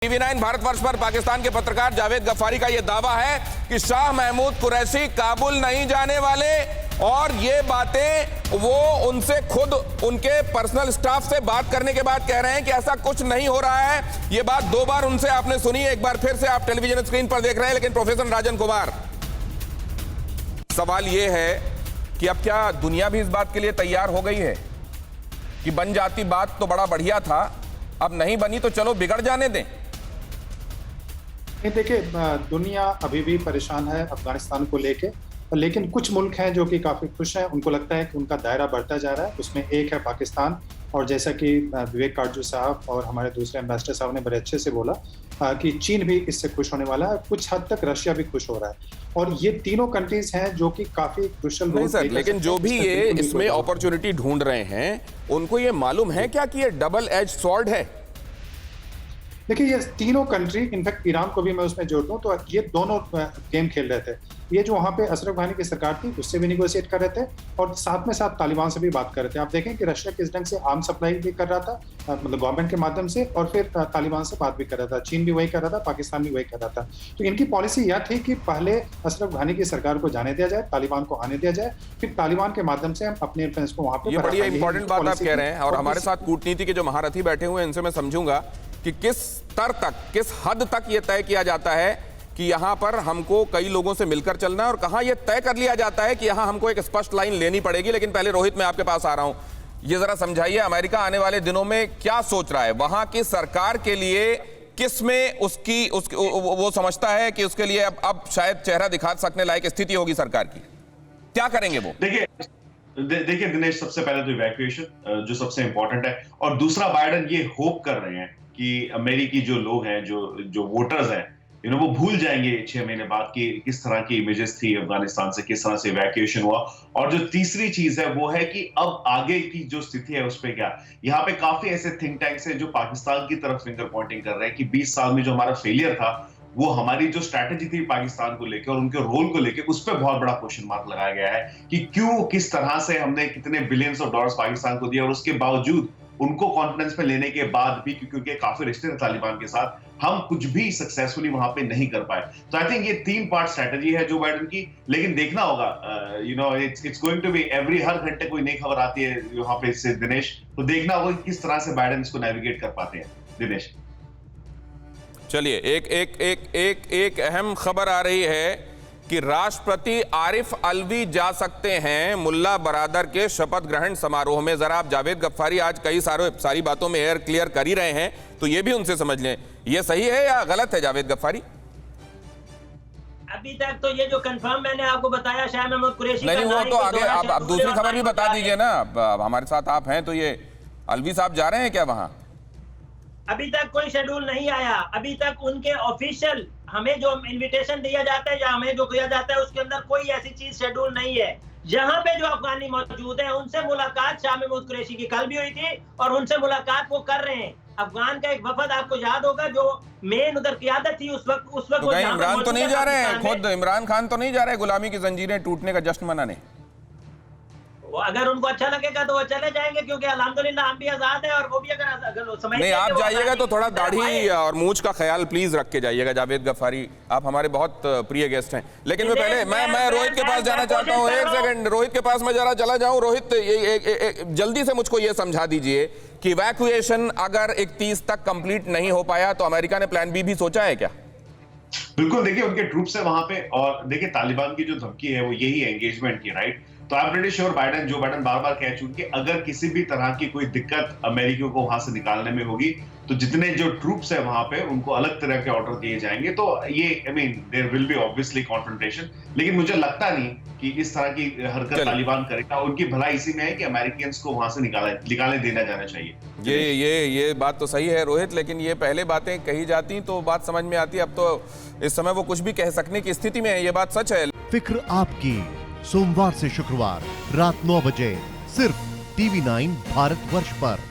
TV9 Bharatvarsh पर पाकिस्तान के पत्रकार जावेद गफ्फारी का यह दावा है कि शाह महमूद कुरैशी काबुल नहीं जाने वाले और ये बातें वो उनसे खुद उनके पर्सनल स्टाफ से बात करने के बाद कह रहे हैं कि ऐसा कुछ नहीं हो रहा है। ये बात दो बार उनसे आपने सुनी, एक बार फिर से आप टेलीविजन स्क्रीन पर देख रहे हैं। लेकिन प्रोफेसर राजन कुमार, सवाल ये है कि अब क्या दुनिया भी इस बात के लिए तैयार हो गई है कि बन जाती बात तो बड़ा बढ़िया था, अब नहीं बनी तो चलो बिगड़ जाने दें? नहीं, देखिए, दुनिया अभी भी परेशान है अफगानिस्तान को लेके, लेकिन कुछ मुल्क हैं जो कि काफ़ी खुश हैं। उनको लगता है कि उनका दायरा बढ़ता जा रहा है। उसमें एक है पाकिस्तान, और जैसा कि विवेक काटजू साहब और हमारे दूसरे एम्बेसडर साहब ने बड़े अच्छे से बोला कि चीन भी इससे खुश होने वाला है, कुछ हद तक रशिया भी खुश हो रहा है। और ये तीनों कंट्रीज हैं जो कि काफ़ी क्रुशियल रोल प्ले। लेकिन जो भी ये इसमें अपॉर्चुनिटी ढूंढ रहे हैं, उनको ये मालूम है क्या कि ये डबल एज स्वॉर्ड है? देखिए, ये तीनों कंट्री, इनफैक्ट ईरान को भी मैं उसमें जोड़ दूं तो ये दोनों गेम खेल रहे थे। ये जो वहाँ पे अशरफ घानी की सरकार थी उससे भी निगोशिएट कर रहे थे और साथ में साथ तालिबान से भी बात कर रहे थे। आप देखें कि रशिया किस ढंग से आर्म सप्लाई भी कर रहा था, मतलब गवर्नमेंट के माध्यम से, और फिर तालिबान से बात भी कर रहा था। चीन भी वही कर रहा था, पाकिस्तान भी वही कर रहा था। तो इनकी पॉलिसी यह थी कि पहले अशरफ घानी की सरकार को जाने दिया जाए, तालिबान को आने दिया जाए, फिर तालिबान के माध्यम से हम अपने इन्फ्लुएंस को वहाँ पे। ये बड़ी इंपॉर्टेंट बात आप कह रहे हैं और हमारे साथ कूटनीति के जो महारथी बैठे हुए हैं इनसे मैं समझूंगा कि किस स्तर तक, किस हद तक यह तय किया जाता है कि यहां पर हमको कई लोगों से मिलकर चलना है और कहां यह तय कर लिया जाता है कि यहां हमको एक स्पष्ट लाइन लेनी पड़ेगी। लेकिन पहले रोहित, मैं आपके पास आ रहा हूं, ये जरा समझाइए अमेरिका आने वाले दिनों में क्या सोच रहा है? वहां की सरकार के लिए किस में वो समझता है कि उसके लिए अब शायद चेहरा दिखा सकने लायक स्थिति होगी सरकार की? क्या करेंगे वो? देखिए दिनेश, सबसे पहले तो इवैक्यूएशन जो सबसे इंपॉर्टेंट है, और दूसरा बाइडेन ये होप कर रहे हैं कि अमेरिकी जो लोग हैं, जो वोटर्स हैं, वो भूल जाएंगे 6 महीने बाद कि किस तरह की इमेजेस थी अफगानिस्तान से, किस तरह से इवैक्यूएशन हुआ। और जो तीसरी चीज है वो है कि अब आगे की जो स्थिति है उस पर क्या। यहाँ पे काफी ऐसे थिंक टैंक्स हैं जो पाकिस्तान की तरफ फिंगर पॉइंटिंग कर रहे हैं कि 20 साल में जो हमारा फेलियर था, वो हमारी जो स्ट्रैटेजी थी पाकिस्तान को लेकर और उनके रोल को लेकर, उस पर बहुत बड़ा क्वेश्चन मार्क लगाया गया है कि क्यों, किस तरह से हमने कितने बिलियंस ऑफ डॉलर्स पाकिस्तान को दिया और उसके बावजूद उनको कॉन्फिडेंस में लेने के बाद भी, क्योंकि काफी रिश्ते थे तालिबान के साथ, हम कुछ भी सक्सेसफुली वहां पे नहीं कर पाए। तो आई थिंक ये 3 पार्ट स्ट्रैटेजी है जो बाइडेन की। लेकिन देखना होगा, इट्स गोइंग टू बी हर घंटे कोई नई खबर आती है वहां पे इससे दिनेश, तो देखना होगा कि किस तरह से बाइडेन इसको नेविगेट कर पाते हैं दिनेश। चलिए, एक अहम खबर आ रही है कि राष्ट्रपति आरिफ अलवी जा सकते हैं मुल्ला बरादर के शपथ ग्रहण समारोह में। जरा आप जावेद गफ्फारी आज कई सारी बातों में एयर क्लियर कर ही रहे हैं, तो ये भी उनसे समझ लें, ये सही है या गलत है जावेद गफ्फारी? अभी तक तो ये जो कंफर्म मैंने आपको बताया, शाह महमूद कुरैशी नहीं, वो तो आगे आप दूसरी खबर भी बता दीजिए ना। हमारे साथ आप हैं तो ये अलवी साहब जा रहे हैं क्या वहां? अभी तक कोई शेड्यूल नहीं आया। अभी तक उनके ऑफिशियल हमें जो इनविटेशन दिया जाता है या हमें जो किया जाता है उसके अंदर कोई ऐसी चीज शेड्यूल नहीं है। यहाँ पे जो अफगानी मौजूद है उनसे मुलाकात शाह महमूद कुरैशी की कल भी हुई थी और उनसे मुलाकात वो कर रहे हैं। अफगान का एक वफद, आपको याद होगा, जो मेन उधर क़ियादत थी उस वक्त तो कहीं इमरान तो नहीं जा रहे हैं, खुद इमरान खान तो नहीं जा रहे गुलामी की जंजीरें टूटने का जश्न मनाने? अगर उनको अच्छा लगेगा तो वो चले जाएंगे, क्योंकि अल्हम्दुलिल्लाह हम भी आजाद हैं और वो भी अगर समझ नहीं, आप जाइएगा तो थोड़ा दाढ़ी और मूंछ का ख्याल प्लीज रख के जाइएगा जावेद गफ्फारी, आप हमारे बहुत प्रिय गेस्ट हैं। लेकिन मैं रोहित के पास जाना चाहता हूँ। एक सेकंड, रोहित के पास मैं जरा चला जाऊं। रोहित, जल्दी से मुझको ये समझा दीजिए कि इवैक्यूएशन अगर 31 तक कंप्लीट नहीं हो पाया तो अमेरिका ने प्लान बी भी सोचा है क्या? बिल्कुल, देखिए उनके ट्रूप्स है वहां पे, और देखिए तालिबान की जो धमकी है वो यही है एंगेजमेंट की, राइट? तो I am pretty sure Joe Biden बार बार कह चुके कि अगर किसी भी तरह की कोई दिक्कत अमेरिकियों को वहां से निकालने में होगी तो जितने जो ट्रूप्स है वहां पे उनको अलग तरह के ऑर्डर दिए जाएंगे। तो ये there will be obviously confrontation, लेकिन मुझे लगता नहीं कि इस तरह की हरकत तालिबान करेगा। उनकी भलाई इसी में है कि अमेरिकन्स को वहां से निकाले देना जाना चाहिए। ये बात तो सही है रोहित, लेकिन ये पहले बातें कही जाती तो बात समझ में आती, अब तो इस समय वो कुछ भी कह सकने की स्थिति में है। ये बात सच है। फिक्र आपकी, सोमवार से शुक्रवार रात 9 बजे सिर्फ TV9 भारतवर्ष पर।